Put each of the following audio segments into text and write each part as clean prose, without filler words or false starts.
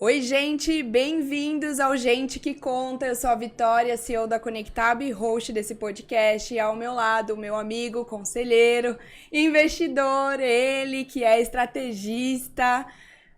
Oi, gente, bem-vindos ao Gente que Conta. Eu sou a Vitória, CEO da Conectab, host desse podcast. E ao meu lado, o meu amigo, conselheiro, investidor, ele que é estrategista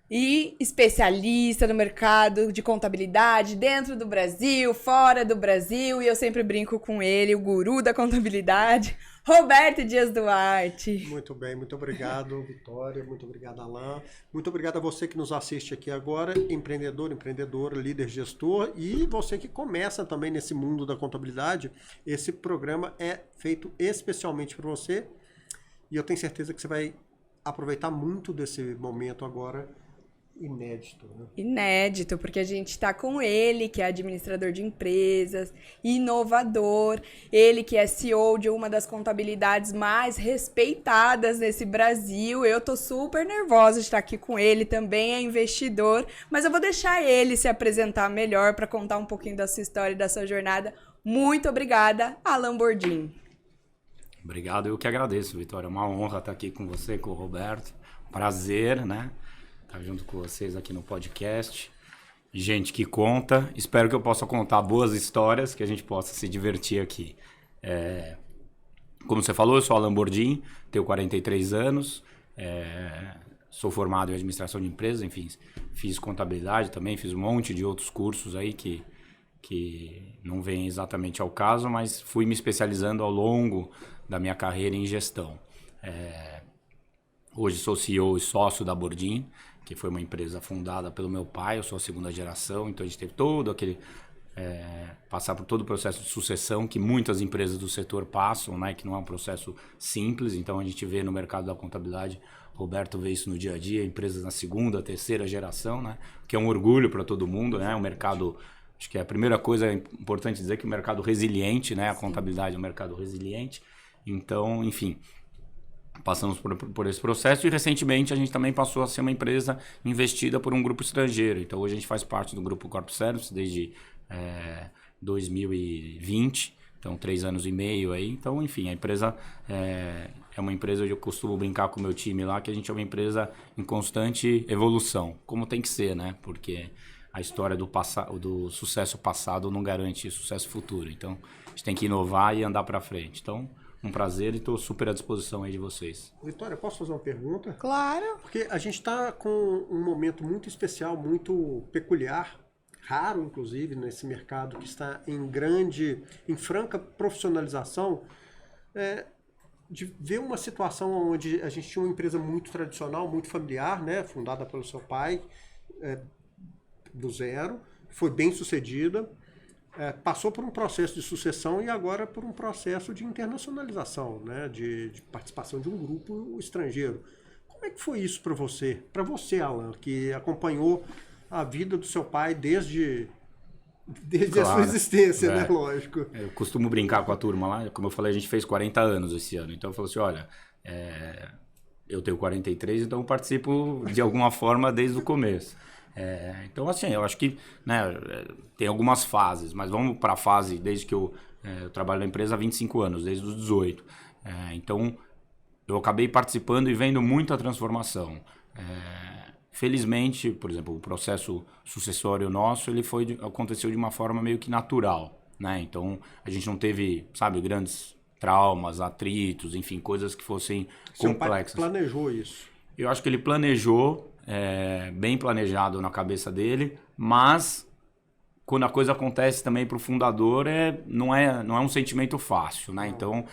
e especialista no mercado de contabilidade dentro do Brasil, fora do Brasil. E eu sempre brinco com ele, o guru da contabilidade, Roberto Dias Duarte. Muito bem, muito obrigado, Vitória, muito obrigado, Alain. Muito obrigado a você que nos assiste aqui agora, empreendedor, empreendedora, líder, gestor, e você que começa também nesse mundo da contabilidade. Esse programa é feito especialmente para você e eu tenho certeza que você vai aproveitar muito desse momento agora inédito, né? Inédito, porque a gente está com ele, que é administrador de empresas, inovador, ele que é CEO de uma das contabilidades mais respeitadas nesse Brasil. Eu tô super nervosa de estar aqui com ele, também é investidor, mas eu vou deixar ele se apresentar melhor para contar um pouquinho da sua história e da sua jornada. Muito obrigada, Alain Bordin. Obrigado, eu que agradeço, Vitória. É uma honra estar aqui com você, com o Roberto. Prazer, né? Estar junto com vocês aqui no podcast. Gente que conta. Espero que eu possa contar boas histórias, que a gente possa se divertir aqui. Como você falou, eu sou Alain Bordin, tenho 43 anos, sou formado em administração de empresas, enfim, fiz contabilidade também, fiz um monte de outros cursos aí que não vêm exatamente ao caso, mas fui me especializando ao longo da minha carreira em gestão. Hoje sou CEO e sócio da Bordin, que foi uma empresa fundada pelo meu pai, eu sou a segunda geração, então a gente teve todo aquele... passar por todo o processo de sucessão que muitas empresas do setor passam, né, que não é um processo simples, então a gente vê no mercado da contabilidade, Roberto vê isso no dia a dia, empresas na segunda, terceira geração, né, que é um orgulho para todo mundo, né, um mercado, acho que a primeira coisa importante dizer que o mercado resiliente, né, a contabilidade é um mercado resiliente, então, enfim... Passamos por esse processo e recentemente a gente também passou a ser uma empresa investida por um grupo estrangeiro. Então hoje a gente faz parte do grupo Corp Service desde 2020, então 3 anos e meio aí. Então, enfim, a empresa é uma empresa, eu costumo brincar com o meu time lá, que a gente é uma empresa em constante evolução, como tem que ser, né? Porque a história do sucesso passado não garante sucesso futuro. Então a gente tem que inovar e andar para frente. Então... Um prazer e estou super à disposição aí de vocês. Vitória, posso fazer uma pergunta? Claro. Porque a gente está com um momento muito especial, muito peculiar, raro inclusive nesse mercado que está em franca profissionalização, de ver uma situação onde a gente tinha uma empresa muito tradicional, muito familiar, né, fundada pelo seu pai, do zero, foi bem sucedida. Passou por um processo de sucessão e agora por um processo de internacionalização, né? de participação de um grupo estrangeiro. Como é que foi isso para você? Para você, Alain, que acompanhou a vida do seu pai desde claro, a sua existência, né? Lógico. Eu costumo brincar com a turma lá, como eu falei, a gente fez 40 anos esse ano, então eu falo assim, olha, eu tenho 43, então eu participo de alguma forma desde o começo. Então, assim, eu acho que, né, tem algumas fases, mas vamos para a fase desde que eu trabalho na empresa há 25 anos, desde os 18. Então, eu acabei participando e vendo muita transformação. Felizmente, por exemplo, o processo sucessório nosso, aconteceu de uma forma meio que natural, né? Então, a gente não teve, sabe, grandes traumas, atritos, enfim, coisas que fossem complexas. Seu pai planejou isso? Eu acho que ele planejou, bem planejado na cabeça dele, mas quando a coisa acontece também para o fundador, não é um sentimento fácil, né? Então,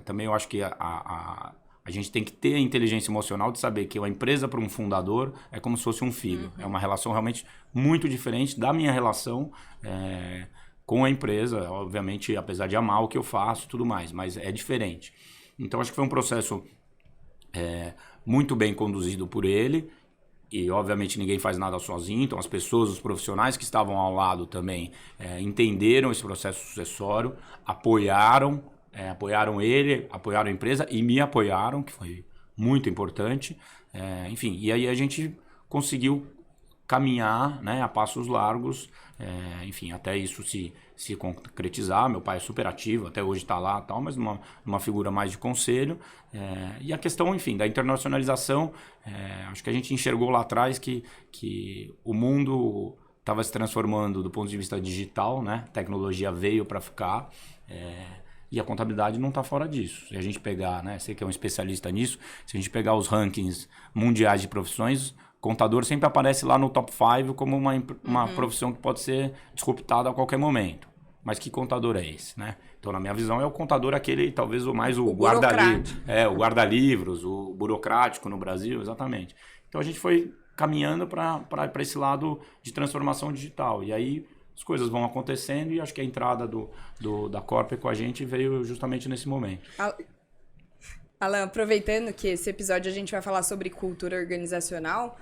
também eu acho que a gente tem que ter a inteligência emocional de saber que uma empresa para um fundador é como se fosse um filho. É uma relação realmente muito diferente da minha relação com a empresa, obviamente, apesar de amar o que eu faço e tudo mais, mas é diferente. Então, acho que foi um processo muito bem conduzido por ele. E, obviamente, ninguém faz nada sozinho. Então, as pessoas, os profissionais que estavam ao lado também entenderam esse processo sucessório, apoiaram ele, apoiaram a empresa e me apoiaram, que foi muito importante. Enfim, e aí a gente conseguiu caminhar, né, a passos largos, enfim, até isso se concretizar. Meu pai é super ativo, até hoje está lá, tal, mas numa figura mais de conselho. E a questão, enfim, da internacionalização, acho que a gente enxergou lá atrás que o mundo estava se transformando do ponto de vista digital, né? A tecnologia veio para ficar, e a contabilidade não está fora disso. Se a gente pegar, né, você que é um especialista nisso, se a gente pegar os rankings mundiais de profissões, contador sempre aparece lá no top 5 como uma profissão que pode ser disruptada a qualquer momento. Mas que contador é esse, né? Então, na minha visão, é o contador aquele, talvez o guarda-livros. O guarda-livros, o burocrático no Brasil, exatamente. Então, a gente foi caminhando para esse lado de transformação digital. E aí, as coisas vão acontecendo e acho que a entrada da Corpay com a gente veio justamente nesse momento. Alan, aproveitando que esse episódio a gente vai falar sobre cultura organizacional,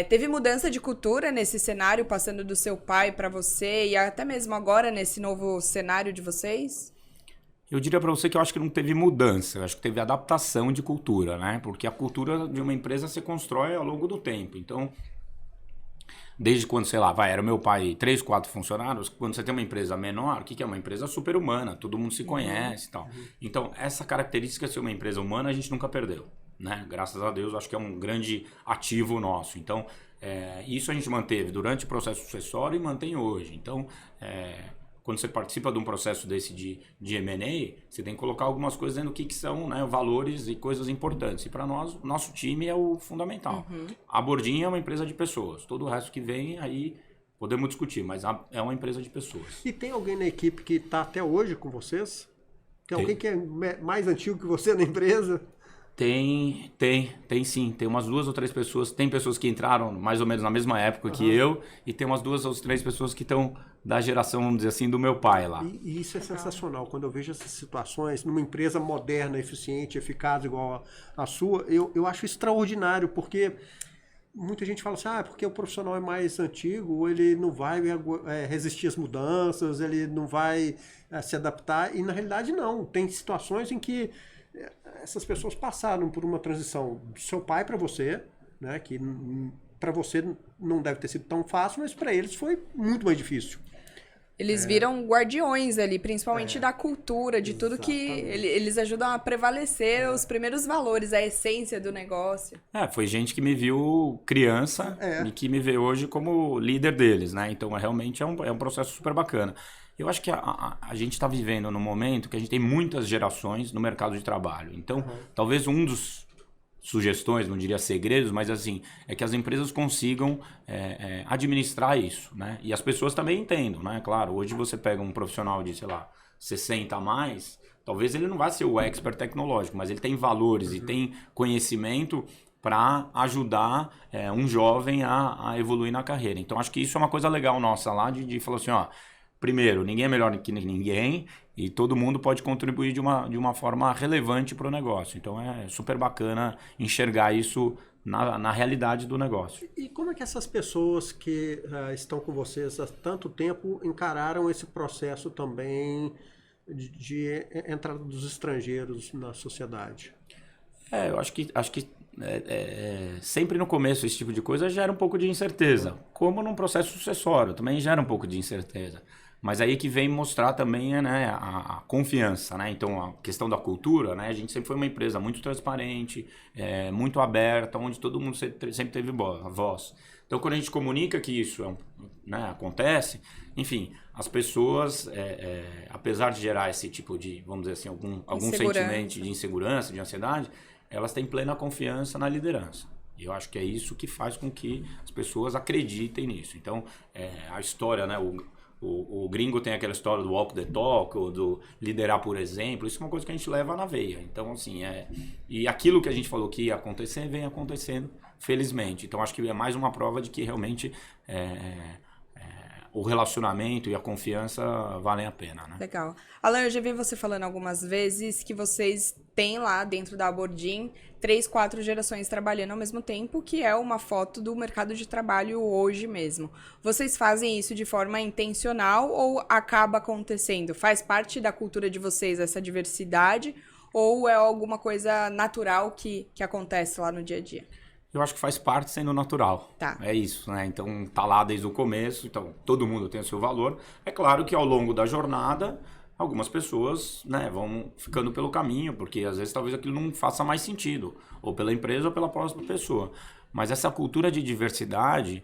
teve mudança de cultura nesse cenário, passando do seu pai para você e até mesmo agora nesse novo cenário de vocês? Eu diria para você que eu acho que não teve mudança, eu acho que teve adaptação de cultura, né? Porque a cultura de uma empresa se constrói ao longo do tempo. Então, desde quando, sei lá, era meu pai 3, 4 funcionários, quando você tem uma empresa menor, o que é uma empresa super humana, todo mundo se conhece e tal. Então, essa característica de ser uma empresa humana a gente nunca perdeu, né? Graças a Deus, acho que é um grande ativo nosso. Então, isso a gente manteve durante o processo sucessório e mantém hoje. Então, quando você participa de um processo desse de M&A, você tem que colocar algumas coisas dentro do que são, né, valores e coisas importantes. E para nós, o nosso time é o fundamental. A Bordin é uma empresa de pessoas. Todo o resto que vem, aí podemos discutir, mas é uma empresa de pessoas. E tem alguém na equipe que está até hoje com vocês? Tem alguém que é mais antigo que você na empresa? Tem sim. Tem umas 2 ou 3 pessoas. Tem pessoas que entraram mais ou menos na mesma época que eu, e tem umas 2 ou 3 pessoas que estão da geração, vamos dizer assim, do meu pai lá. E isso é sensacional. Quando eu vejo essas situações numa empresa moderna, eficiente, eficaz igual a sua, eu acho extraordinário, porque muita gente fala assim, porque o profissional é mais antigo, ele não vai resistir às mudanças, ele não vai se adaptar, e na realidade não. Tem situações em que essas pessoas passaram por uma transição do seu pai para você, né, que para você não deve ter sido tão fácil, mas para eles foi muito mais difícil. Eles viram guardiões ali, principalmente da cultura, de tudo que eles ajudam a prevalecer os primeiros valores, a essência do negócio. Foi gente que me viu criança e que me vê hoje como líder deles, né? Então, realmente é um processo super bacana. Eu acho que a gente está vivendo num momento que a gente tem muitas gerações no mercado de trabalho. Então, talvez um dos sugestões, não diria segredos, mas assim, é que as empresas consigam administrar isso, né? E as pessoas também entendam, né? Claro, hoje você pega um profissional de, sei lá, 60 a mais, talvez ele não vá ser o expert tecnológico, mas ele tem valores e tem conhecimento para ajudar um jovem a evoluir na carreira. Então, acho que isso é uma coisa legal nossa lá, de falar assim, primeiro, ninguém é melhor que ninguém e todo mundo pode contribuir de uma forma relevante para o negócio. Então, é super bacana enxergar isso na realidade do negócio. E como é que essas pessoas que estão com vocês há tanto tempo encararam esse processo também de entrada dos estrangeiros na sociedade? Eu acho que sempre no começo esse tipo de coisa gera um pouco de incerteza. Como num processo sucessório, também gera um pouco de incerteza. Mas aí que vem mostrar também, né, a confiança, né? Então, a questão da cultura, né? A gente sempre foi uma empresa muito transparente, muito aberta, onde todo mundo sempre teve voz. Então, quando a gente comunica que isso acontece, enfim, as pessoas, apesar de gerar esse tipo de, vamos dizer assim, algum sentimento de insegurança, de ansiedade, elas têm plena confiança na liderança. E eu acho que é isso que faz com que as pessoas acreditem nisso. Então, a história, né? O gringo tem aquela história do walk the talk, ou do liderar por exemplo. Isso é uma coisa que a gente leva na veia. Então, assim, e aquilo que a gente falou que ia acontecer, vem acontecendo, felizmente. Então, acho que é mais uma prova de que realmente o relacionamento e a confiança valem a pena, né? Legal. Alan, eu já vi você falando algumas vezes que vocês têm lá dentro da Bordin 3, 4 gerações trabalhando ao mesmo tempo, que é uma foto do mercado de trabalho hoje mesmo. Vocês fazem isso de forma intencional ou acaba acontecendo? Faz parte da cultura de vocês essa diversidade ou é alguma coisa natural que acontece lá no dia a dia? Eu acho que faz parte sendo natural. Tá. É isso, né? Então, tá lá desde o começo, então todo mundo tem o seu valor. É claro que ao longo da jornada, algumas pessoas, né, vão ficando pelo caminho, porque às vezes talvez aquilo não faça mais sentido, ou pela empresa ou pela próxima pessoa. Mas essa cultura de diversidade,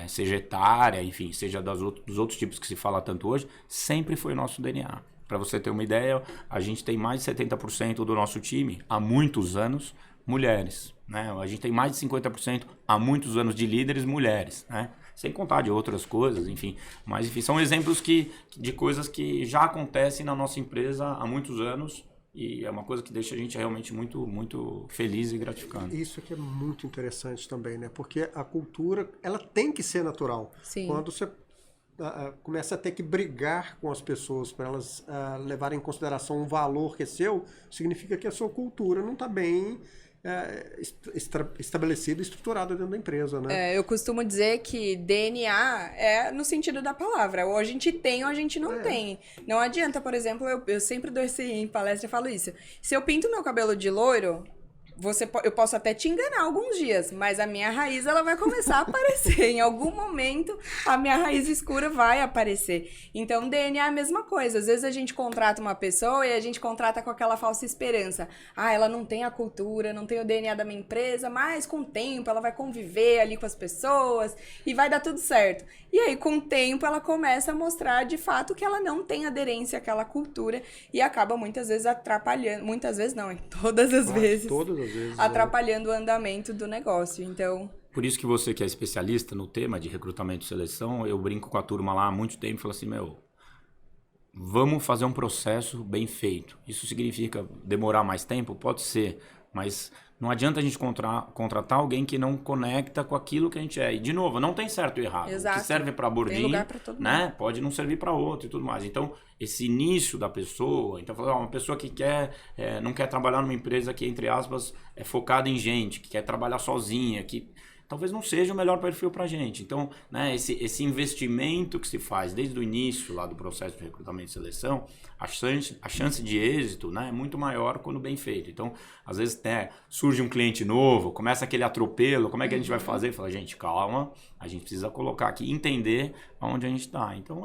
seja etária, enfim, seja dos outros tipos que se fala tanto hoje, sempre foi o nosso DNA. Para você ter uma ideia, a gente tem mais de 70% do nosso time, há muitos anos, mulheres, né? A gente tem mais de 50% há muitos anos de líderes mulheres, né? Sem contar de outras coisas, enfim. Mas, enfim, são exemplos de coisas que já acontecem na nossa empresa há muitos anos e é uma coisa que deixa a gente realmente muito, muito feliz e gratificante. Isso aqui é muito interessante também, né? Porque a cultura, ela tem que ser natural. Sim. Quando você começa a ter que brigar com as pessoas para elas levarem em consideração um valor que é seu, significa que a sua cultura não está bem estabelecida e estruturada dentro da empresa, né? Eu costumo dizer que DNA é no sentido da palavra. Ou a gente tem ou a gente não tem. Não adianta, por exemplo, eu sempre dou em palestra e falo isso. Se eu pinto meu cabelo de loiro, eu posso até te enganar alguns dias, mas a minha raiz ela vai começar a aparecer. Em algum momento, a minha raiz escura vai aparecer. Então, DNA é a mesma coisa. Às vezes a gente contrata uma pessoa e a gente contrata com aquela falsa esperança. Ela não tem a cultura, não tem o DNA da minha empresa, mas com o tempo ela vai conviver ali com as pessoas e vai dar tudo certo. E aí, com o tempo, ela começa a mostrar de fato que ela não tem aderência àquela cultura e acaba muitas vezes atrapalhando. Muitas vezes não, todas as vezes. Todas as vezes. Atrapalhando o andamento do negócio, então... Por isso que você que é especialista no tema de recrutamento e seleção, eu brinco com a turma lá há muito tempo e falo assim, vamos fazer um processo bem feito. Isso significa demorar mais tempo? Pode ser, mas não adianta a gente contratar alguém que não conecta com aquilo que a gente é. E, de novo, não tem certo e errado. Exato. O que serve para bordinho, tem lugar pra todo mundo, né? Pode não servir para outro e tudo mais. Então, esse início da pessoa, então, uma pessoa que não quer trabalhar numa empresa que, entre aspas, é focada em gente, que quer trabalhar sozinha, que talvez não seja o melhor perfil para a gente. Então, né, esse investimento que se faz desde o início lá do processo de recrutamento e seleção, a chance de êxito, né, é muito maior quando bem feito. Então, às vezes surge um cliente novo, começa aquele atropelo, como é que a gente vai fazer? Fala, gente, calma, a gente precisa colocar aqui, entender aonde a gente está. Então,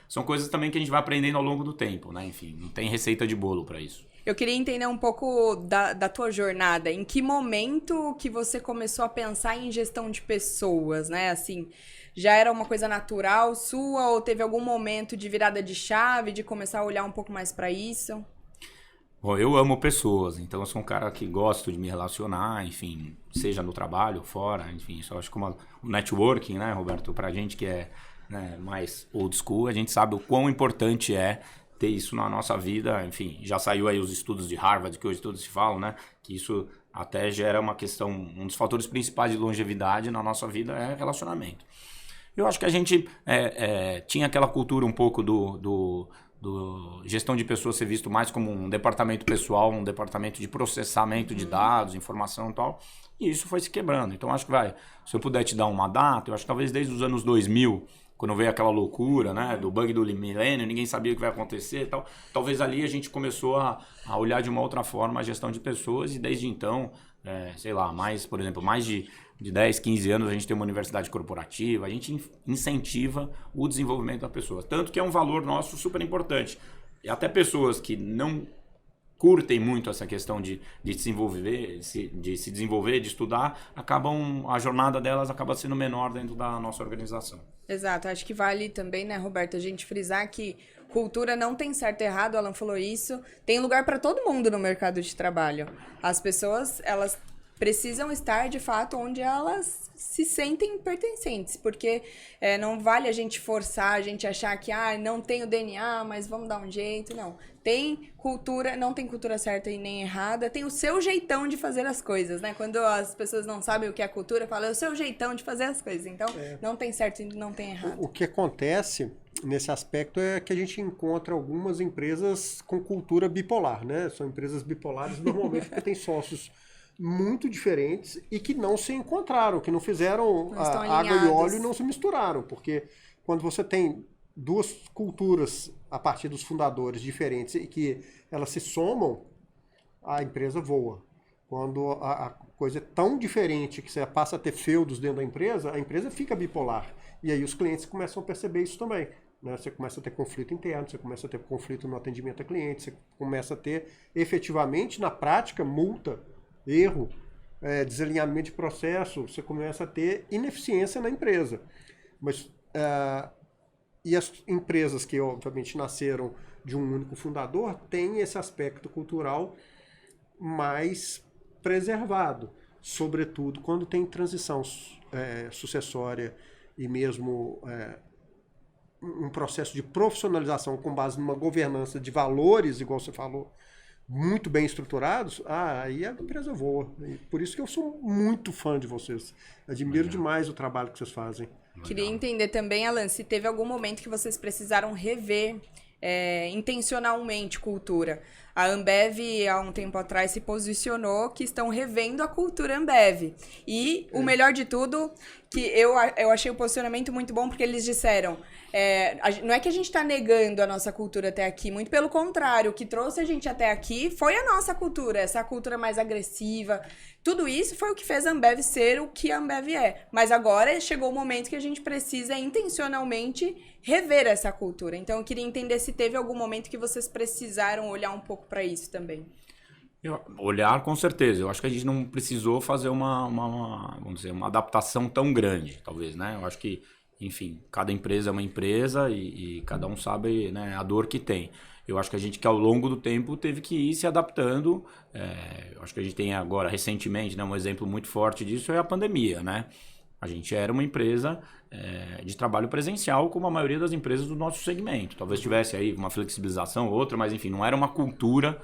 são coisas também que a gente vai aprendendo ao longo do tempo, né? Enfim, não tem receita de bolo para isso. Eu queria entender um pouco da tua jornada. Em que momento que você começou a pensar em gestão de pessoas, né? Assim, já era uma coisa natural sua ou teve algum momento de virada de chave, de começar a olhar um pouco mais para isso? Bom, eu amo pessoas, então eu sou um cara que gosto de me relacionar, enfim, seja no trabalho, fora, enfim, isso eu acho que o networking, né, Roberto, pra gente que é, né, mais old school, a gente sabe o quão importante é ter isso na nossa vida. Enfim, já saiu aí os estudos de Harvard, que hoje todos se falam, né? Que isso até gera uma questão, um dos fatores principais de longevidade na nossa vida é relacionamento. Eu acho que a gente tinha aquela cultura um pouco do gestão de pessoas ser visto mais como um departamento pessoal, um departamento de processamento de dados, informação e tal, e isso foi se quebrando. Então, acho que se eu puder te dar uma data, eu acho que talvez desde os anos 2000, quando veio aquela loucura, né, do bug do milênio, ninguém sabia o que vai acontecer e tal. Talvez ali a gente começou a olhar de uma outra forma a gestão de pessoas e desde então, sei lá, por exemplo, mais de 10, 15 anos a gente tem uma universidade corporativa, a gente incentiva o desenvolvimento da pessoa. Tanto que é um valor nosso super importante. E até pessoas que não curtem muito essa questão de desenvolver, de se desenvolver, de estudar, a jornada delas acaba sendo menor dentro da nossa organização. Exato, acho que vale também, né, Roberto, a gente frisar que cultura não tem certo e errado, o Alan falou isso, tem lugar para todo mundo no mercado de trabalho. As pessoas, elas precisam estar, de fato, onde elas se sentem pertencentes, porque não vale a gente forçar, a gente achar que não tem o DNA, mas vamos dar um jeito, não. Tem cultura, não tem cultura certa e nem errada, tem o seu jeitão de fazer as coisas, né? Quando as pessoas não sabem o que é cultura, falam, é o seu jeitão de fazer as coisas. Então, não tem certo e não tem errado. O que acontece nesse aspecto é que a gente encontra algumas empresas com cultura bipolar, né? São empresas bipolares normalmente porque tem sócios muito diferentes e que não se encontraram, que não fizeram água e óleo e não se misturaram, porque quando você tem duas culturas a partir dos fundadores diferentes e que elas se somam, a empresa voa. Quando a coisa é tão diferente que você passa a ter feudos dentro da empresa, a empresa fica bipolar. E aí os clientes começam a perceber isso também. Né? Você começa a ter conflito interno, você começa a ter conflito no atendimento a cliente, você começa a ter efetivamente, na prática, multa, erro, desalinhamento de processo, você começa a ter ineficiência na empresa. Mas, e as empresas que, obviamente, nasceram de um único fundador têm esse aspecto cultural mais preservado, sobretudo quando tem transição sucessória e mesmo um processo de profissionalização com base numa governança de valores, igual você falou, muito bem estruturados, aí a empresa voa. E por isso que eu sou muito fã de vocês. Admiro demais o trabalho que vocês fazem. Queria entender também, Alan, se teve algum momento que vocês precisaram rever intencionalmente cultura. A Ambev, há um tempo atrás, se posicionou que estão revendo a cultura Ambev. E o melhor de tudo, que eu achei o posicionamento muito bom, porque eles disseram, não é que a gente está negando a nossa cultura até aqui, muito pelo contrário, o que trouxe a gente até aqui foi a nossa cultura, essa cultura mais agressiva. Tudo isso foi o que fez a Ambev ser o que a Ambev é. Mas agora chegou o momento que a gente precisa intencionalmente rever essa cultura. Então eu queria entender se teve algum momento que vocês precisaram olhar um pouco para isso também. Olhar, com certeza. Eu acho que a gente não precisou fazer vamos dizer, uma adaptação tão grande, talvez, né? Eu acho que, enfim, cada empresa é uma empresa e cada um sabe, né, a dor que tem. Eu acho que a gente, que ao longo do tempo, teve que ir se adaptando. Eu acho que a gente tem agora, recentemente, né, um exemplo muito forte disso é a pandemia, né? A gente era uma empresa de trabalho presencial, como a maioria das empresas do nosso segmento. Talvez tivesse aí uma flexibilização ou outra, mas enfim, não era uma cultura,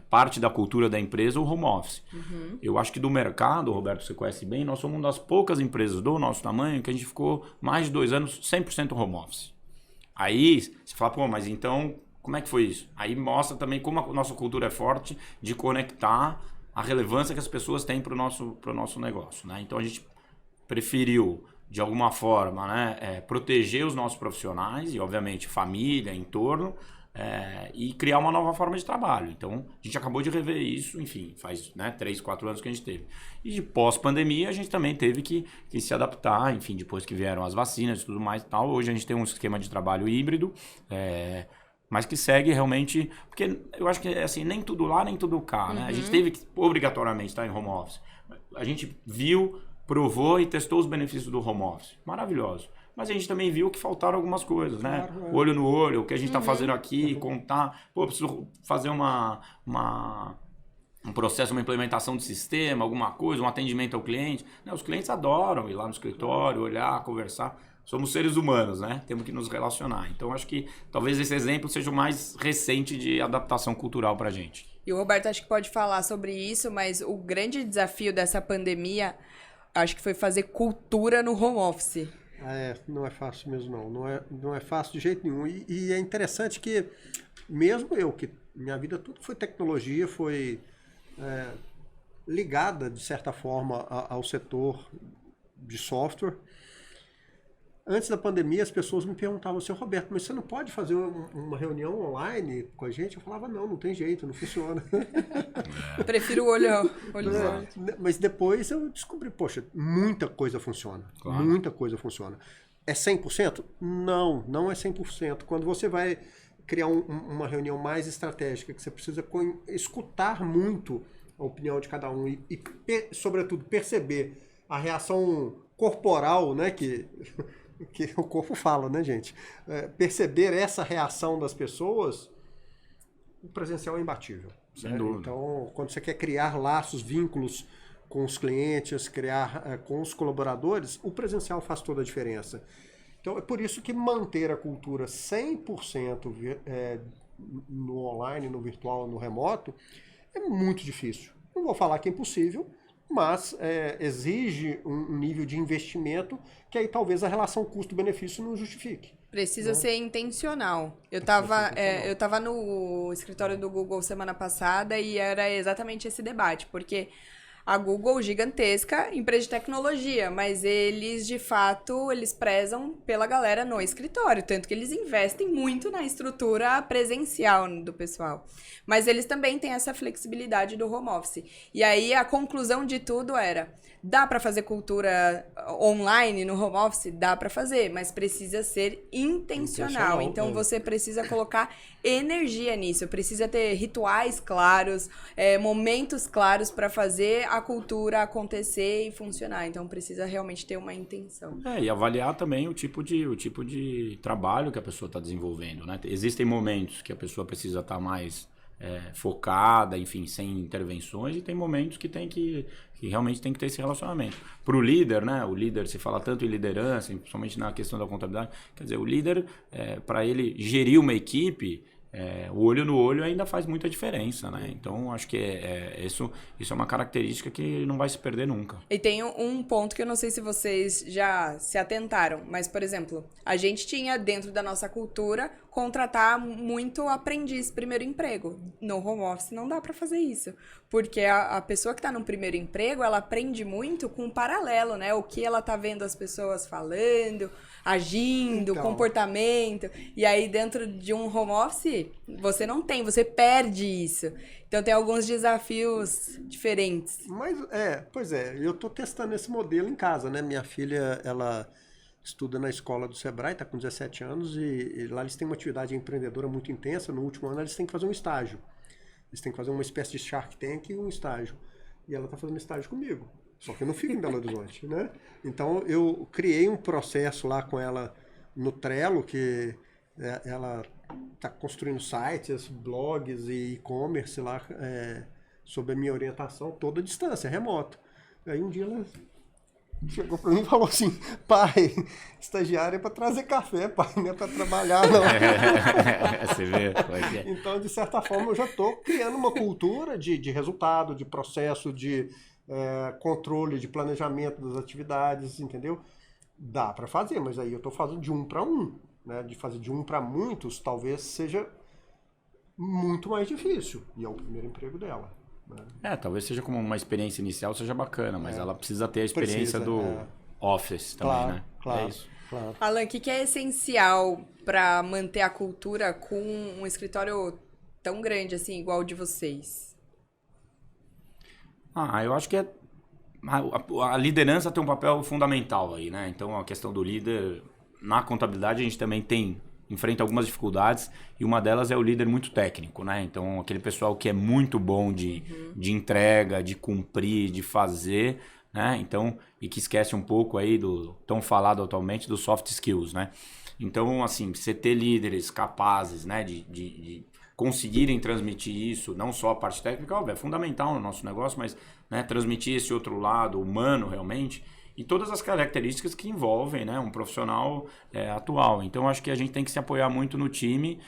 parte da cultura da empresa, o home office. Uhum. Eu acho que do mercado, Roberto, você conhece bem, nós somos uma das poucas empresas do nosso tamanho que a gente ficou mais de 2 anos 100% home office. Aí você fala, pô, mas então como é que foi isso? Aí mostra também como a nossa cultura é forte de conectar a relevância que as pessoas têm para o nosso negócio, né? Então a gente preferiu, de alguma forma, né, proteger os nossos profissionais e, obviamente, família, entorno, e criar uma nova forma de trabalho. Então, a gente acabou de rever isso, enfim, faz 3, 4 anos que a gente teve. E de pós-pandemia, a gente também teve que se adaptar, enfim, depois que vieram as vacinas e tudo mais e tal. Hoje a gente tem um esquema de trabalho híbrido, mas que segue realmente... Porque eu acho que, assim, nem tudo lá, nem tudo cá, né? A gente teve que, obrigatoriamente, estar em home office. A gente viu, provou e testou os benefícios do home office. Maravilhoso. Mas a gente também viu que faltaram algumas coisas, né? Claro, olho no olho, o que a gente está fazendo aqui, contar... Pô, preciso fazer um processo, uma implementação de sistema, alguma coisa, um atendimento ao cliente. Né? Os clientes adoram ir lá no escritório, olhar, conversar. Somos seres humanos, né? Temos que nos relacionar. Então, acho que talvez esse exemplo seja o mais recente de adaptação cultural para a gente. E o Roberto acho que pode falar sobre isso, mas o grande desafio dessa pandemia, acho que foi fazer cultura no home office. Não é fácil mesmo, não. Não é fácil de jeito nenhum. E é interessante que, mesmo eu, que minha vida tudo foi tecnologia, foi ligada, de certa forma, ao setor de software. Antes da pandemia, as pessoas me perguntavam assim, Roberto, mas você não pode fazer uma reunião online com a gente? Eu falava, não tem jeito, não funciona. Eu prefiro olho no olho. Mas depois eu descobri, poxa, muita coisa funciona. Claro. Muita coisa funciona. É 100%? Não é 100%. Quando você vai criar uma reunião mais estratégica, que você precisa escutar muito a opinião de cada um e sobretudo, perceber a reação corporal, né, que o corpo fala, né, gente? Perceber essa reação das pessoas, o presencial é imbatível. Sem dúvida. Então, quando você quer criar laços, vínculos com os clientes, criar com os colaboradores, o presencial faz toda a diferença. Então, é por isso que manter a cultura 100% no online, no virtual, no remoto, é muito difícil. Não vou falar que é impossível, mas exige um nível de investimento que aí talvez a relação custo-benefício não justifique. Precisa ser intencional. Eu tava no escritório do Google semana passada e era exatamente esse debate, porque A Google, gigantesca, empresa de tecnologia, mas eles, de fato, eles prezam pela galera no escritório, tanto que eles investem muito na estrutura presencial do pessoal. Mas eles também têm essa flexibilidade do home office. E aí, a conclusão de tudo era, dá para fazer cultura online no home office? Dá para fazer, mas precisa ser intencional. Então, você precisa colocar energia nisso, precisa ter rituais claros, momentos claros para fazer a cultura acontecer e funcionar. Então, precisa realmente ter uma intenção. E avaliar também o tipo de trabalho que a pessoa está desenvolvendo, né? Existem momentos que a pessoa precisa estar mais focada, enfim, sem intervenções, e tem momentos que realmente tem que ter esse relacionamento. Para o líder, né? O líder, se fala tanto em liderança, principalmente na questão da contabilidade, quer dizer, o líder, para ele gerir uma equipe, o olho no olho ainda faz muita diferença, né? Então, acho que isso é uma característica que não vai se perder nunca. E tem um ponto que eu não sei se vocês já se atentaram, mas, por exemplo, a gente tinha dentro da nossa cultura contratar muito aprendiz primeiro emprego. No home office não dá para fazer isso, porque a pessoa que está no primeiro emprego, ela aprende muito com o paralelo, né? O que ela tá vendo as pessoas falando, agindo, comportamento. E aí, dentro de um home office, você perde isso. Então, tem alguns desafios diferentes. Mas, eu tô testando esse modelo em casa, né? Minha filha, ela estuda na escola do Sebrae, tá com 17 anos, e lá eles têm uma atividade empreendedora muito intensa. No último ano, eles têm que fazer um estágio. Eles têm que fazer uma espécie de Shark Tank e um estágio. E ela tá fazendo estágio comigo. Só que eu não fico em Belo Horizonte, né? Então, eu criei um processo lá com ela no Trello, que ela está construindo sites, blogs e e-commerce lá, sob a minha orientação, toda a distância, remoto. Aí um dia ela chegou para mim e falou assim: pai, estagiário é para trazer café, pai, não é para trabalhar, não. Você vê como é que é. Então, de certa forma, eu já estou criando uma cultura de resultado, de processo, de controle, de planejamento das atividades, entendeu? Dá para fazer, mas aí eu estou fazendo de 1 para 1, né? De fazer de 1 para muitos, talvez seja muito mais difícil, e é o primeiro emprego dela, né? Talvez seja como uma experiência inicial, seja bacana, mas ela precisa ter a experiência do office também, claro, né? Claro, é isso. Claro. Alan, o que é essencial para manter a cultura com um escritório tão grande assim, igual o de vocês? Eu acho que a liderança tem um papel fundamental aí, né? Então, a questão do líder, na contabilidade, a gente também enfrenta algumas dificuldades, e uma delas é o líder muito técnico, né? Então, aquele pessoal que é muito bom de entrega, de cumprir, de fazer, né? Então, e que esquece um pouco aí do tão falado atualmente dos soft skills, né? Então, assim, você ter líderes capazes, né, de conseguirem transmitir isso, não só a parte técnica, óbvio, é fundamental no nosso negócio, mas, né, transmitir esse outro lado humano realmente, e todas as características que envolvem, né, um profissional atual. Então, acho que a gente tem que se apoiar muito no time,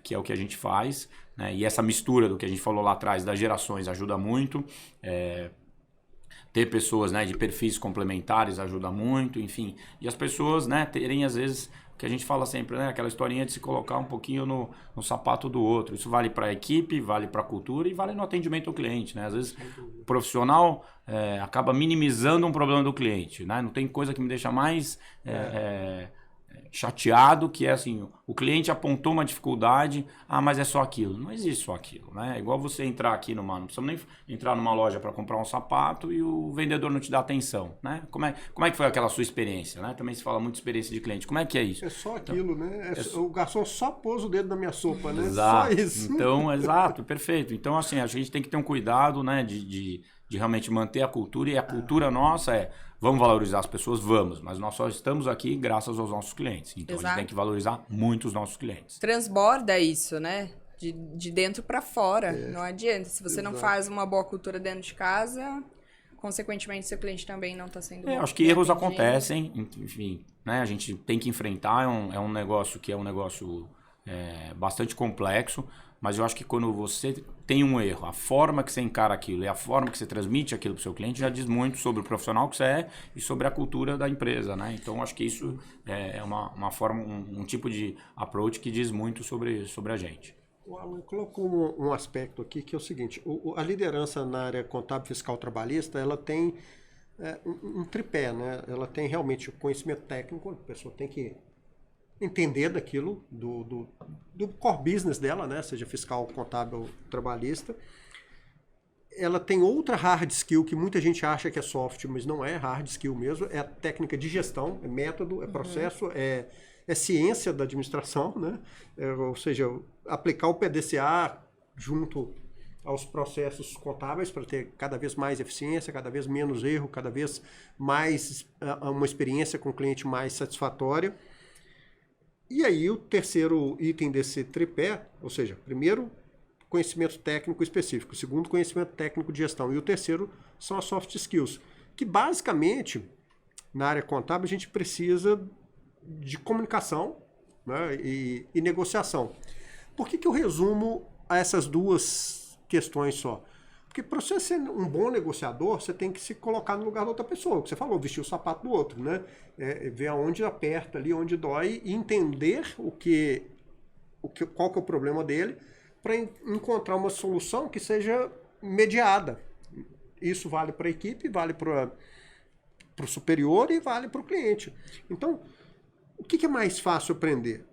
que é o que a gente faz, né, e essa mistura do que a gente falou lá atrás das gerações ajuda muito. Ter pessoas, né, de perfis complementares ajuda muito, enfim. E as pessoas, né, terem, às vezes, que a gente fala sempre, né, aquela historinha de se colocar um pouquinho no sapato do outro. Isso vale para a equipe, vale para a cultura e vale no atendimento ao cliente, né? Às vezes o profissional acaba minimizando um problema do cliente, né? Não tem coisa que me deixa mais chateado, que é assim, o cliente apontou uma dificuldade, mas é só aquilo. Não existe só aquilo, né? É igual você entrar aqui não precisamos nem entrar numa loja para comprar um sapato e o vendedor não te dá atenção, né? Como é que foi aquela sua experiência, né? Também se fala muito de experiência de cliente. Como é que é isso? É só aquilo, então, né? O garçom só pôs o dedo na minha sopa, né? Exato. Só isso. Então, exato, perfeito. Então, assim, a gente tem que ter um cuidado, né, de realmente manter a cultura, e a cultura nossa vamos valorizar as pessoas? Vamos, mas nós só estamos aqui graças aos nossos clientes. Então, a gente tem que valorizar muito os nossos clientes. Transborda isso, né? De dentro para fora. Não adianta. Se você não faz uma boa cultura dentro de casa, consequentemente, seu cliente também não está sendo bom. Acho que erros acontecem, enfim, né? A gente tem que enfrentar, é um negócio que é um negócio bastante complexo, mas eu acho que quando você tem um erro, a forma que você encara aquilo e a forma que você transmite aquilo para o seu cliente já diz muito sobre o profissional que você é e sobre a cultura da empresa, né? Então, acho que isso é uma forma, um tipo de approach que diz muito sobre a gente. O Alan colocou um aspecto aqui que é o seguinte, a liderança na área contábil, fiscal, trabalhista, ela tem um tripé, né? Ela tem realmente o conhecimento técnico, a pessoa tem que entender daquilo, do core business dela, né? Seja fiscal, contábil, trabalhista. Ela tem outra hard skill que muita gente acha que é soft, mas não é hard skill mesmo, é a técnica de gestão, é método, é processo, é ciência da administração, né? Ou seja, aplicar o PDCA junto aos processos contábeis para ter cada vez mais eficiência, cada vez menos erro, cada vez mais uma experiência com o cliente mais satisfatória. E aí o terceiro item desse tripé, ou seja, primeiro, conhecimento técnico específico, segundo, conhecimento técnico de gestão, e o terceiro são as soft skills, que basicamente, na área contábil, a gente precisa de comunicação, né, e negociação. Por que eu resumo a essas duas questões só? Porque para você ser um bom negociador, você tem que se colocar no lugar da outra pessoa, o que você falou, vestir o sapato do outro, né? Ver aonde aperta ali, onde dói, e entender qual que é o problema dele, para encontrar uma solução que seja mediada. Isso vale para a equipe, vale para o superior e vale para o cliente. Então, o que é mais fácil aprender?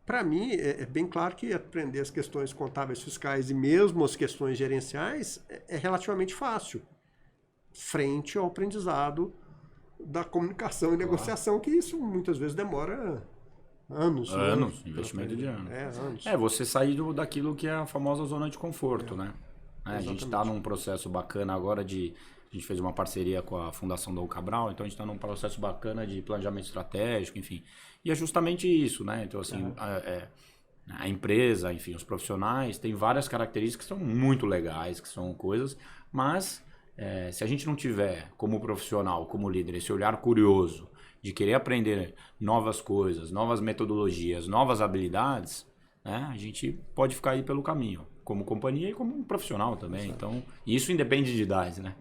Para mim, é bem claro que aprender as questões contábeis fiscais e mesmo as questões gerenciais é relativamente fácil, frente ao aprendizado da comunicação e negociação, que isso muitas vezes demora anos. Anos, né? Investimento de anos. Anos. Você sair daquilo que é a famosa zona de conforto, né? A gente está num processo bacana agora de... A gente fez uma parceria com a Fundação Dom Cabral, então a gente está num processo bacana de planejamento estratégico, enfim. E é justamente isso, né? Então, assim, a empresa, enfim, os profissionais têm várias características que são muito legais, que são coisas, mas se a gente não tiver, como profissional, como líder, esse olhar curioso de querer aprender novas coisas, novas metodologias, novas habilidades, né? A gente pode ficar aí pelo caminho, como companhia e como profissional também. Então, isso independe de idade, né?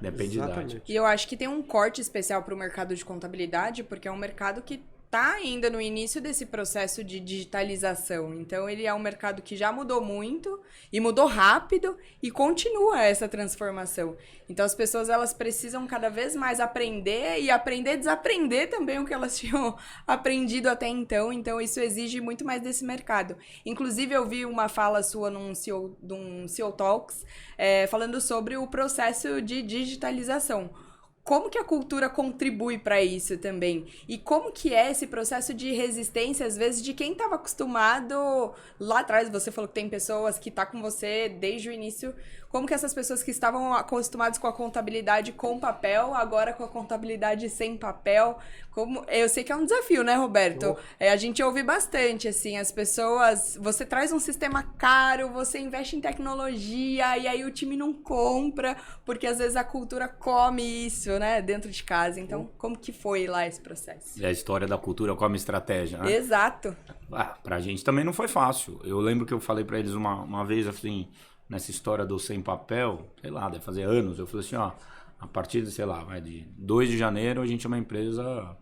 Depende de idade. E eu acho que tem um corte especial para o mercado de contabilidade, porque é um mercado que está ainda no início desse processo de digitalização. Então, ele é um mercado que já mudou muito e mudou rápido e continua essa transformação. Então, as pessoas elas precisam cada vez mais aprender e aprender a desaprender também o que elas tinham aprendido até então. Então, isso exige muito mais desse mercado. Inclusive, eu vi uma fala sua num CEO Talks falando sobre o processo de digitalização. Como que a cultura contribui para isso também? E como que é esse processo de resistência, às vezes, de quem estava acostumado lá atrás? Você falou que tem pessoas que estão com você desde o início. Como que essas pessoas que estavam acostumadas com a contabilidade com papel, agora com a contabilidade sem papel? Eu sei que é um desafio, né, Roberto? A gente ouve bastante, assim, as pessoas... Você traz um sistema caro, você investe em tecnologia, e aí o time não compra, porque às vezes a cultura come isso, né, dentro de casa. Então, como que foi lá esse processo? E a história da cultura como estratégia, né? Exato. Pra gente também não foi fácil. Eu lembro que eu falei pra eles uma vez, assim... Nessa história do sem papel, sei lá, deve fazer anos, eu falei assim, ó, a partir de, sei lá, de 2 de janeiro a gente é uma empresa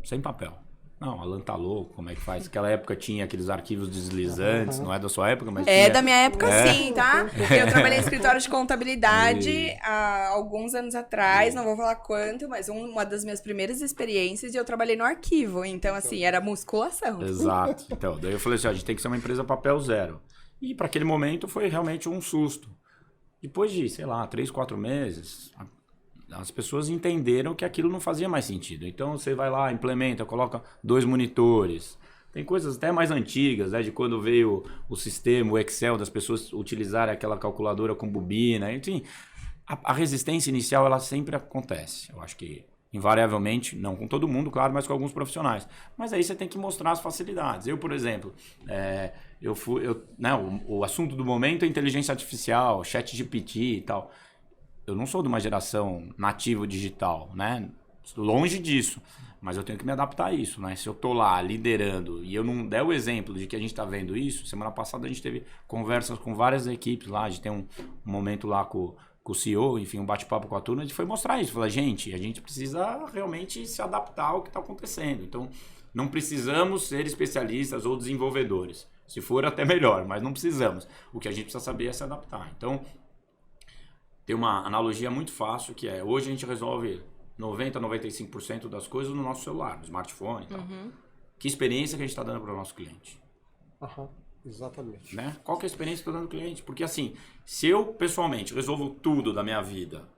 sem papel. Não, Alan tá louco, como é que faz? Naquela época tinha aqueles arquivos deslizantes, não é da sua época, mas tinha... Da minha época sim, tá? Eu trabalhei em escritório de contabilidade há alguns anos atrás, não vou falar quanto, mas uma das minhas primeiras experiências e eu trabalhei no arquivo, então assim, era musculação. Exato. Então, daí eu falei assim, ó, a gente tem que ser uma empresa papel zero. E para aquele momento foi realmente um susto. Depois de, sei lá, 3, 4 meses, as pessoas entenderam que aquilo não fazia mais sentido. Então você vai lá, implementa, coloca 2 monitores. Tem coisas até mais antigas, né, de quando veio o sistema, o Excel, das pessoas utilizarem aquela calculadora com bobina. Enfim, a resistência inicial ela sempre acontece. Eu acho que invariavelmente, não com todo mundo, claro, mas com alguns profissionais. Mas aí você tem que mostrar as facilidades. Eu, por exemplo, o assunto do momento é inteligência artificial, ChatGPT e tal. Eu não sou de uma geração nativa digital, né? Longe disso. Mas eu tenho que me adaptar a isso, né? Se eu tô lá liderando e eu não der o exemplo de que a gente está vendo isso, semana passada a gente teve conversas com várias equipes lá, a gente tem um momento lá com o CEO, enfim, um bate-papo com a turma, a gente foi mostrar isso. Falar, gente, a gente precisa realmente se adaptar ao que está acontecendo. Então, não precisamos ser especialistas ou desenvolvedores. Se for, até melhor, mas não precisamos. O que a gente precisa saber é se adaptar. Então, tem uma analogia muito fácil que é, hoje a gente resolve 90%, 95% das coisas no nosso celular, no smartphone e tal. Que experiência que a gente está dando para o nosso cliente? Exatamente. Né? Qual que é a experiência que eu estou dando para o cliente? Porque assim, se eu pessoalmente resolvo tudo da minha vida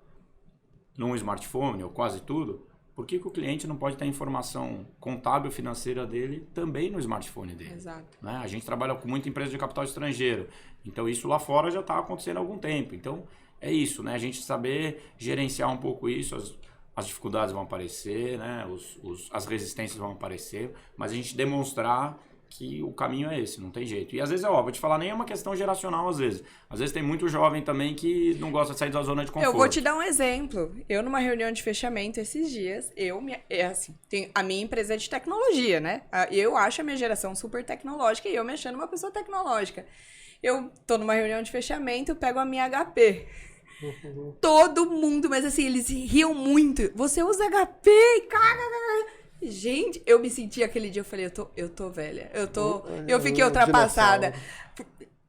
num smartphone, ou quase tudo, por que o cliente não pode ter a informação contábil financeira dele também no smartphone dele? Exato. Né? A gente trabalha com muita empresa de capital estrangeiro, então isso lá fora já está acontecendo há algum tempo. Então é isso, né? A gente saber gerenciar um pouco isso, as dificuldades vão aparecer, né? As resistências vão aparecer, mas a gente demonstrar que o caminho é esse, não tem jeito. E às vezes, vou te falar, nem é uma questão geracional às vezes. Às vezes tem muito jovem também que não gosta de sair da zona de conforto. Eu vou te dar um exemplo. Eu, numa reunião de fechamento esses dias, a minha empresa é de tecnologia, né? Eu acho a minha geração super tecnológica e eu me achando uma pessoa tecnológica. Eu tô numa reunião de fechamento, eu pego a minha HP. Todo mundo, mas assim, eles riam muito. Você usa HP, cara. Gente, eu me senti aquele dia, eu falei, eu tô velha. Eu fiquei ultrapassada.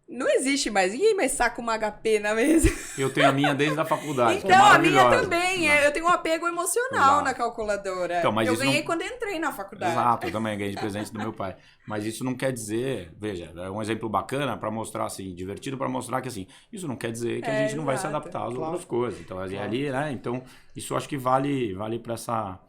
Não existe mais, ninguém mais saca uma HP na mesa. Eu tenho a minha desde a faculdade. Então, a minha também. Eu tenho um apego emocional na calculadora. Então, mas eu isso ganhei não... quando entrei na faculdade. Exato, eu também ganhei de presente do meu pai. Mas isso não quer dizer, veja, é um exemplo bacana para mostrar, assim, divertido para mostrar que, assim, isso não quer dizer que a gente não vai se adaptar às outras coisas. Então, ali, né? Então, isso eu acho que vale para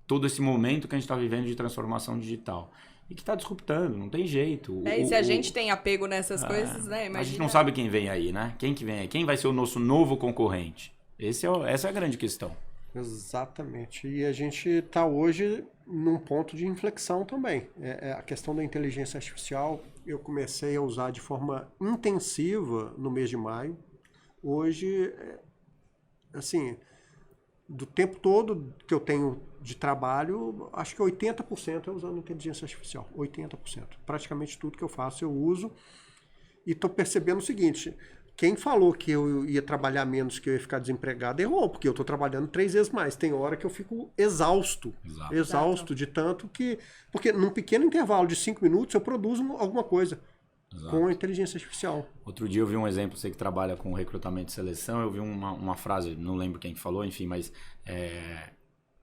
todo esse momento que a gente está vivendo de transformação digital. E que está disruptando, não tem jeito. E se a gente tem apego nessas coisas, né? Imagina... A gente não sabe quem vem aí, né? Quem que vem aí? Quem vai ser o nosso novo concorrente? Essa é a grande questão. Exatamente. E a gente está hoje num ponto de inflexão também. A questão da inteligência artificial, eu comecei a usar de forma intensiva no mês de maio. Hoje, assim, do tempo todo que eu tenho de trabalho, acho que 80% é usando inteligência artificial. 80%. Praticamente tudo que eu faço eu uso. E estou percebendo o seguinte, quem falou que eu ia trabalhar menos, que eu ia ficar desempregado, errou, porque eu estou trabalhando 3 vezes mais. Tem hora que eu fico exausto. Exausto de tanto que... Porque num pequeno intervalo de 5 minutos eu produzo alguma coisa. Exato. Com a inteligência artificial. Outro dia eu vi um exemplo, você que trabalha com recrutamento e seleção, eu vi uma frase, não lembro quem falou, enfim, mas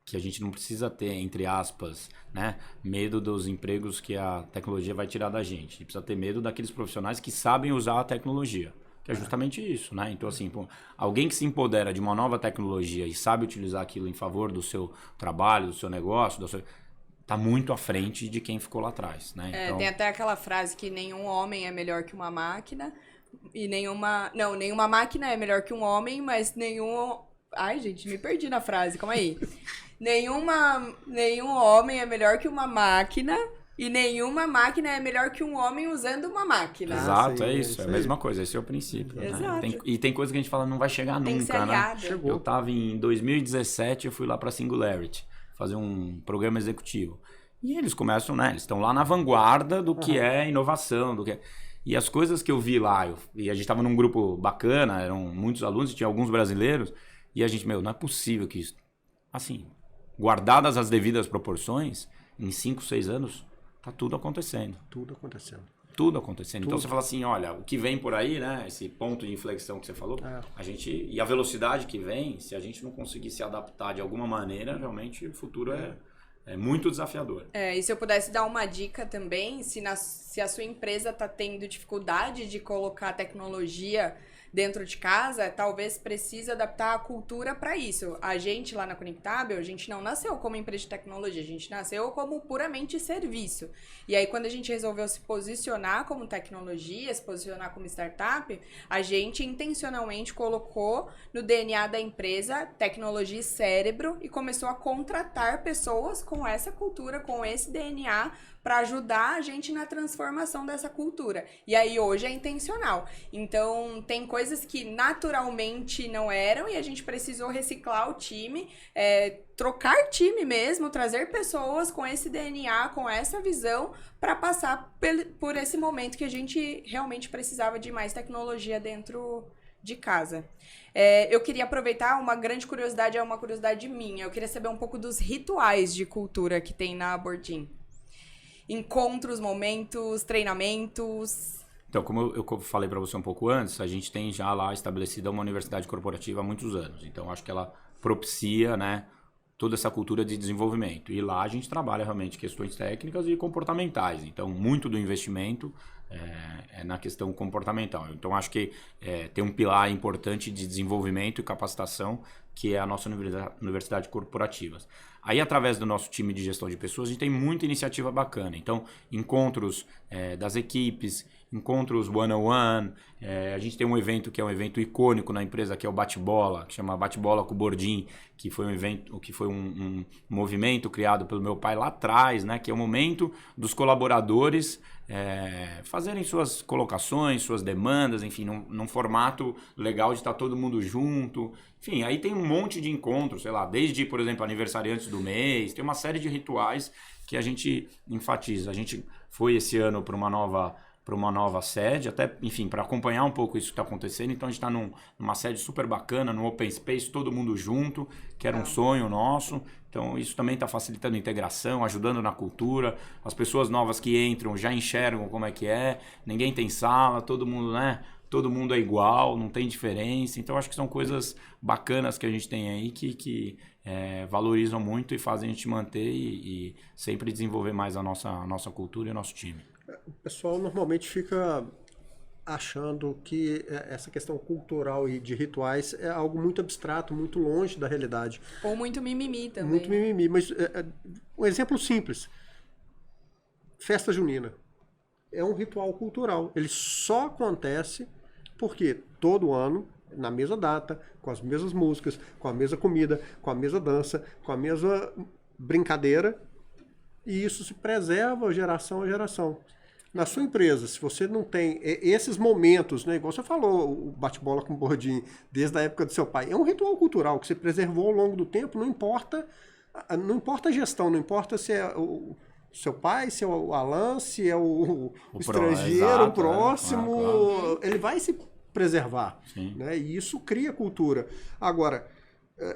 que a gente não precisa ter, entre aspas, né, medo dos empregos que a tecnologia vai tirar da gente. A gente precisa ter medo daqueles profissionais que sabem usar a tecnologia, que é justamente isso, né? Então, assim, alguém que se empodera de uma nova tecnologia e sabe utilizar aquilo em favor do seu trabalho, do seu negócio, tá muito à frente de quem ficou lá atrás, né? Então... Tem até aquela frase que nenhum homem é melhor que uma máquina e nenhuma máquina é melhor que um homem, mas nenhum... Ai, gente, me perdi na frase, calma aí. Nenhum homem é melhor que uma máquina e nenhuma máquina é melhor que um homem usando uma máquina. Exato, sim, é isso, é a mesma coisa, esse é o princípio. Exato. Né? E tem coisa que a gente fala, não vai chegar nunca, né? Chegou. Eu tava em 2017, eu fui lá pra Singularity fazer um programa executivo. E eles começam, né? Eles estão lá na vanguarda do que é inovação, do que é... E as coisas que eu vi lá, e a gente estava num grupo bacana, eram muitos alunos, e tinha alguns brasileiros, e a gente, não é possível que isso... Assim, guardadas as devidas proporções, em 5, 6 anos, tá tudo acontecendo. Tudo acontecendo. Tudo acontecendo. Então você fala assim, olha, o que vem por aí, né? Esse ponto de inflexão que você falou, e a velocidade que vem, se a gente não conseguir se adaptar de alguma maneira, realmente o futuro é muito desafiador. E se eu pudesse dar uma dica também, se a sua empresa está tendo dificuldade de colocar tecnologia dentro de casa, talvez precise adaptar a cultura para isso. A gente lá na Conectábil, a gente não nasceu como empresa de tecnologia, a gente nasceu como puramente serviço. E aí, quando a gente resolveu se posicionar como tecnologia, se posicionar como startup, a gente intencionalmente colocou no DNA da empresa tecnologia e cérebro e começou a contratar pessoas com essa cultura, com esse DNA, para ajudar a gente na transformação dessa cultura. E aí hoje é intencional. Então tem coisas que naturalmente não eram e a gente precisou reciclar o time, trocar time mesmo, trazer pessoas com esse DNA, com essa visão, para passar por esse momento que a gente realmente precisava de mais tecnologia dentro de casa. Eu queria aproveitar uma grande curiosidade, é uma curiosidade minha. Eu queria saber um pouco dos rituais de cultura que tem na Abordin. encontros, momentos, treinamentos? Então, como eu falei para você um pouco antes, a gente tem já lá estabelecida uma universidade corporativa há muitos anos. Então, acho que ela propicia, né, toda essa cultura de desenvolvimento. E lá a gente trabalha realmente questões técnicas e comportamentais. Então, muito do investimento é na questão comportamental. Então, acho que tem um pilar importante de desenvolvimento e capacitação, que é a nossa universidade corporativa. Aí, através do nosso time de gestão de pessoas, a gente tem muita iniciativa bacana. Então, encontros das equipes, encontros one-on-one. A gente tem um evento que é um evento icônico na empresa, que é o Bate-Bola, que chama Bate-Bola com o Bordim, que foi um evento, que foi um movimento criado pelo meu pai lá atrás, né? Que é o momento dos colaboradores fazerem suas colocações, suas demandas, enfim, num formato legal de estar todo mundo junto. Enfim, aí tem um monte de encontros, sei lá, desde, por exemplo, aniversariantes do mês, tem uma série de rituais que a gente enfatiza. A gente foi esse ano para uma nova sede, até, enfim, para acompanhar um pouco isso que está acontecendo. Então, a gente está numa sede super bacana, no Open Space, todo mundo junto, que era um sonho nosso. Então, isso também está facilitando a integração, ajudando na cultura. As pessoas novas que entram já enxergam como é que é, ninguém tem sala, todo mundo, né? Todo mundo é igual, não tem diferença. Então, acho que são coisas bacanas que a gente tem aí que valorizam muito e fazem a gente manter e sempre desenvolver mais a nossa cultura e o nosso time. O pessoal normalmente fica achando que essa questão cultural e de rituais é algo muito abstrato, muito longe da realidade. Ou muito mimimi também. Muito mimimi, mas um exemplo simples. Festa junina. É um ritual cultural. Ele só acontece porque todo ano, na mesma data, com as mesmas músicas, com a mesma comida, com a mesma dança, com a mesma brincadeira, e isso se preserva geração a geração. Na sua empresa, se você não tem esses momentos, né, igual você falou, o bate-bola com o Bordim, desde a época do seu pai, é um ritual cultural que você preservou ao longo do tempo, não importa a gestão, não importa se é o seu pai, se é o Alan, se é o estrangeiro, exato, o próximo, claro. Ele vai se preservar, né? E isso cria cultura. Agora,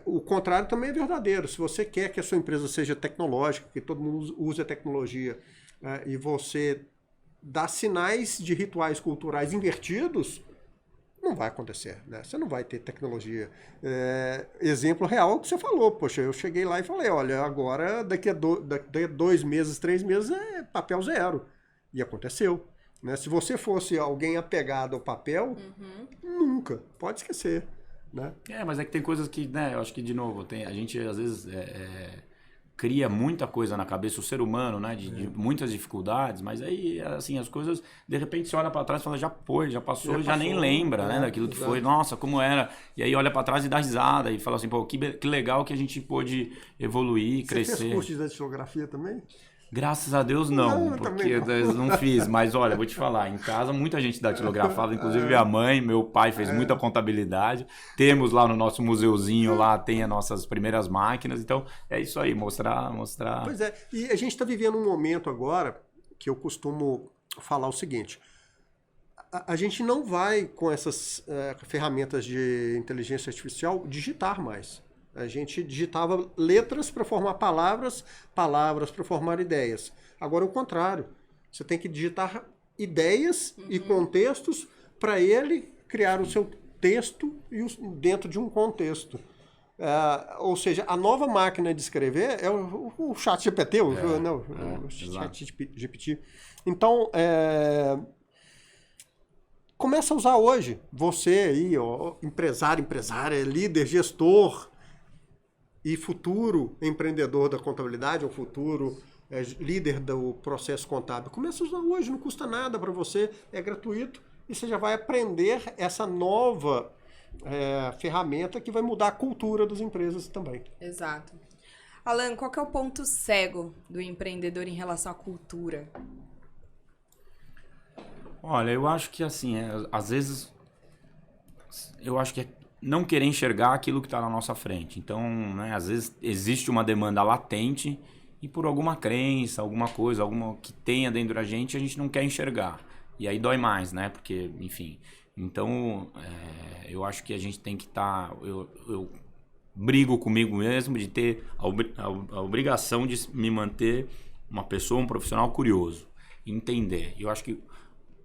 o contrário também é verdadeiro. Se você quer que a sua empresa seja tecnológica, que todo mundo use a tecnologia, e você dá sinais de rituais culturais invertidos, não vai acontecer, né? Você não vai ter tecnologia. Exemplo real é o que você falou. Poxa, eu cheguei lá e falei, olha, agora daqui a 2 meses, 3 meses é papel zero. E aconteceu. Né? Se você fosse alguém apegado ao papel, nunca. Pode esquecer. Né? Mas é que tem coisas que, né, eu acho que, de novo, a gente às vezes cria muita coisa na cabeça, o ser humano, né, de muitas dificuldades, mas aí, assim, as coisas, de repente você olha para trás e fala, já passou, já nem lembra, né, daquilo que foi, nossa, como era, e aí olha para trás e dá risada, e fala assim, pô, que legal que a gente pôde evoluir, crescer. Você fez curso de datilografia também? Graças a Deus não, porque eu não fiz, mas olha, vou te falar, em casa muita gente datilografava, inclusive minha mãe, meu pai fez muita contabilidade, temos lá no nosso museuzinho, lá tem as nossas primeiras máquinas, então é isso aí, mostrar. Pois é, e a gente está vivendo um momento agora que eu costumo falar o seguinte, a gente não vai com essas ferramentas de inteligência artificial digitar mais. A gente digitava letras para formar palavras para formar ideias. Agora é o contrário. Você tem que digitar ideias e contextos para ele criar o seu texto dentro de um contexto. Ou seja, a nova máquina de escrever é o chat GPT, o chat GPT. Então, começa a usar hoje. Você aí, empresário, empresária, líder, gestor, e futuro empreendedor da contabilidade, ou futuro líder do processo contábil. Começa a usar hoje, não custa nada para você, é gratuito, e você já vai aprender essa nova ferramenta que vai mudar a cultura das empresas também. Exato. Alan, qual que é o ponto cego do empreendedor em relação à cultura? Olha, eu acho que assim, às vezes, eu acho que não querer enxergar aquilo que está na nossa frente. Então, né, às vezes existe uma demanda latente e por alguma crença, alguma coisa, alguma que tenha dentro da gente, a gente não quer enxergar. E aí dói mais, né? Porque, enfim... Então, eu acho que a gente tem que estar... Eu brigo comigo mesmo de ter a obrigação de me manter uma pessoa, um profissional curioso, entender. Eu acho que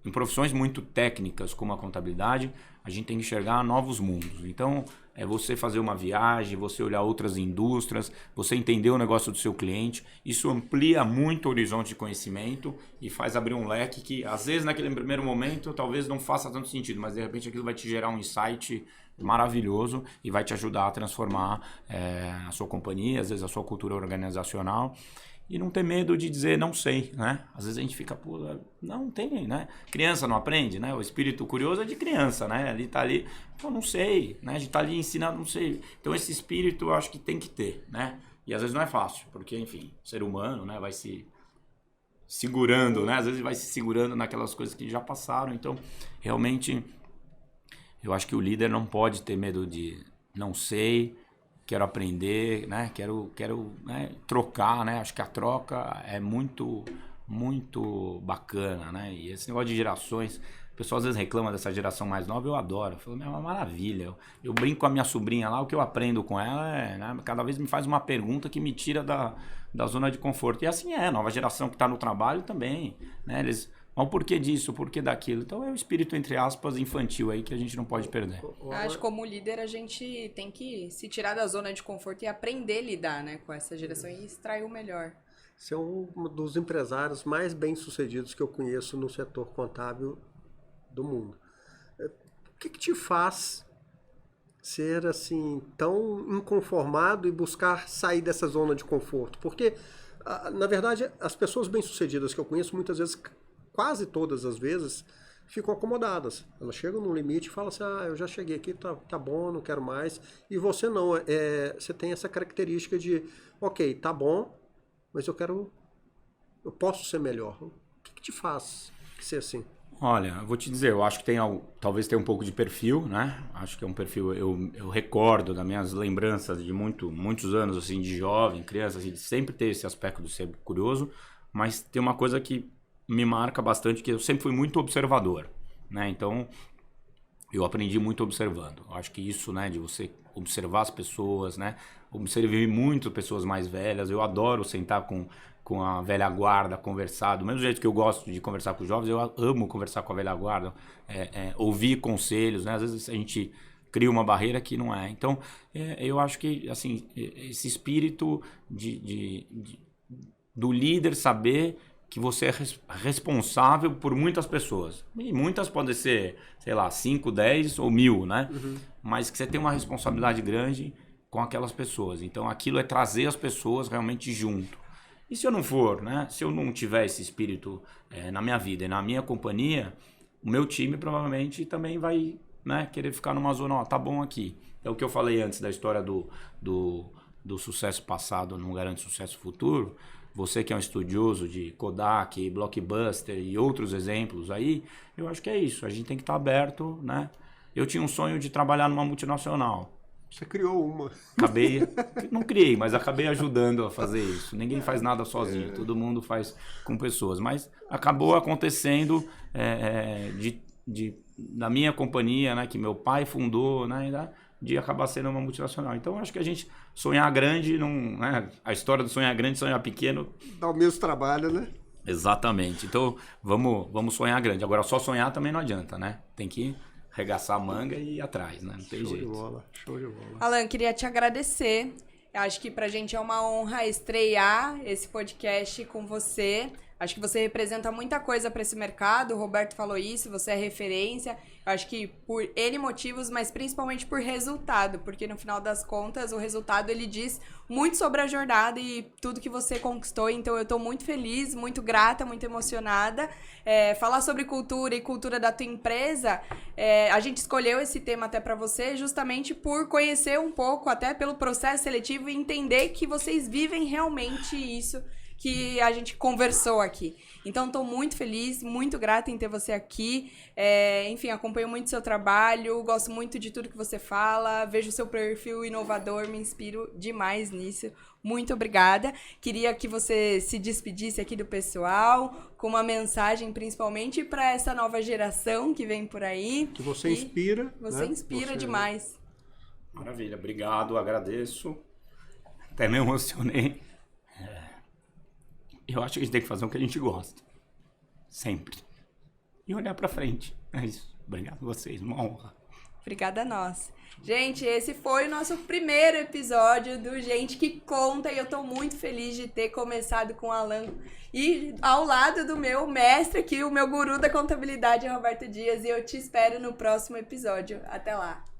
em profissões muito técnicas como a contabilidade, a gente tem que enxergar novos mundos. Então, é você fazer uma viagem, você olhar outras indústrias, você entender o negócio do seu cliente. Isso amplia muito o horizonte de conhecimento e faz abrir um leque que, às vezes, naquele primeiro momento, talvez não faça tanto sentido, mas, de repente, aquilo vai te gerar um insight maravilhoso e vai te ajudar a transformar a sua companhia, às vezes, a sua cultura organizacional. E não ter medo de dizer não sei, né? Às vezes a gente fica, pô, não tem, né? Criança não aprende, né? O espírito curioso é de criança, né? Ele tá ali, pô, não sei, né? A gente tá ali ensinando, não sei. Então esse espírito eu acho que tem que ter, né? E às vezes não é fácil, porque, enfim, o ser humano, né? Vai se segurando, né? Às vezes vai se segurando naquelas coisas que já passaram. Então, realmente, eu acho que o líder não pode ter medo de não sei, quero aprender, né? Quero né? Trocar, né? Acho que a troca é muito bacana, né? E esse negócio de gerações, o pessoal às vezes reclama dessa geração mais nova, eu adoro. Eu falo, é uma maravilha. Eu brinco com a minha sobrinha lá, o que eu aprendo com ela é, né? Cada vez me faz uma pergunta que me tira da zona de conforto. E assim a nova geração que está no trabalho também, né? Eles... Mas o porquê disso, o porquê daquilo? Então é o espírito, entre aspas, infantil aí que a gente não pode perder. Acho que como líder a gente tem que se tirar da zona de conforto e aprender a lidar, né, com essa geração e extrair o melhor. Você é um dos empresários mais bem-sucedidos que eu conheço no setor contábil do mundo. O que te faz ser assim tão inconformado e buscar sair dessa zona de conforto? Porque, na verdade, as pessoas bem-sucedidas que eu conheço muitas vezes, quase todas as vezes, ficam acomodadas. Elas chegam no limite e falam assim, eu já cheguei aqui, tá bom, não quero mais. E você não, você tem essa característica de, ok, tá bom, mas eu posso ser melhor. O que te faz ser assim? Olha, eu vou te dizer, eu acho que talvez tenha um pouco de perfil, né? Acho que é um perfil, eu recordo das minhas lembranças de muitos anos, assim, de jovem, criança, assim, de sempre ter esse aspecto de ser curioso, mas tem uma coisa que me marca bastante, que eu sempre fui muito observador, né? Então, eu aprendi muito observando. Eu acho que isso, né, de você observar as pessoas, né? Observei muito pessoas mais velhas. Eu adoro sentar com a velha guarda, conversar. Do mesmo jeito que eu gosto de conversar com os jovens, eu amo conversar com a velha guarda, ouvir conselhos, né? Às vezes a gente cria uma barreira que não é. Então, eu acho que, assim, esse espírito do líder saber que você é responsável por muitas pessoas. E muitas podem ser, sei lá, 5, 10 ou 1000, né? Uhum. Mas que você tem uma responsabilidade grande com aquelas pessoas. Então, aquilo é trazer as pessoas realmente junto. E se eu não for, né? Se eu não tiver esse espírito na minha vida e na minha companhia, o meu time provavelmente também vai, né, querer ficar numa zona, tá bom aqui. É o que eu falei antes da história do sucesso passado não garante sucesso futuro. Você que é um estudioso de Kodak, Blockbuster e outros exemplos aí, eu acho que é isso. A gente tem que estar aberto, né? Eu tinha um sonho de trabalhar numa multinacional. Você criou uma. Não criei, mas acabei ajudando a fazer isso. Ninguém faz nada sozinho, todo mundo faz com pessoas. Mas acabou acontecendo da minha companhia, né, que meu pai fundou, né, de acabar sendo uma multinacional. Então, acho que a gente sonhar grande, né, a história do sonhar grande, sonhar pequeno... Dá o mesmo trabalho, né? Exatamente. Então, vamos sonhar grande. Agora, só sonhar também não adianta, né? Tem que arregaçar a manga e ir atrás, né? Não tem jeito. Show de bola. Alan, queria te agradecer. Eu acho que pra gente é uma honra estrear esse podcast com você. Acho que você representa muita coisa para esse mercado, o Roberto falou isso, você é referência. Eu acho que por N motivos, mas principalmente por resultado, porque no final das contas o resultado ele diz muito sobre a jornada e tudo que você conquistou. Então eu estou muito feliz, muito grata, muito emocionada. Falar sobre cultura e cultura da tua empresa, a gente escolheu esse tema até para você justamente por conhecer um pouco, até pelo processo seletivo e entender que vocês vivem realmente isso que a gente conversou aqui. Então, estou muito feliz, muito grata em ter você aqui. Enfim, acompanho muito o seu trabalho, gosto muito de tudo que você fala, vejo o seu perfil inovador, me inspiro demais nisso. Muito obrigada. Queria que você se despedisse aqui do pessoal, com uma mensagem principalmente para essa nova geração que vem por aí. Que você inspira. Você, né? Inspira demais. Maravilha, obrigado, agradeço. Até me emocionei. eu acho que a gente tem que fazer o que a gente gosta. Sempre. E olhar pra frente. É isso. Obrigado a vocês, uma honra. Obrigada a nós. Gente, esse foi o nosso primeiro episódio do Gente que Conta e eu tô muito feliz de ter começado com o Alan e ao lado do meu mestre aqui, o meu guru da contabilidade, Roberto Dias, e eu te espero no próximo episódio. Até lá!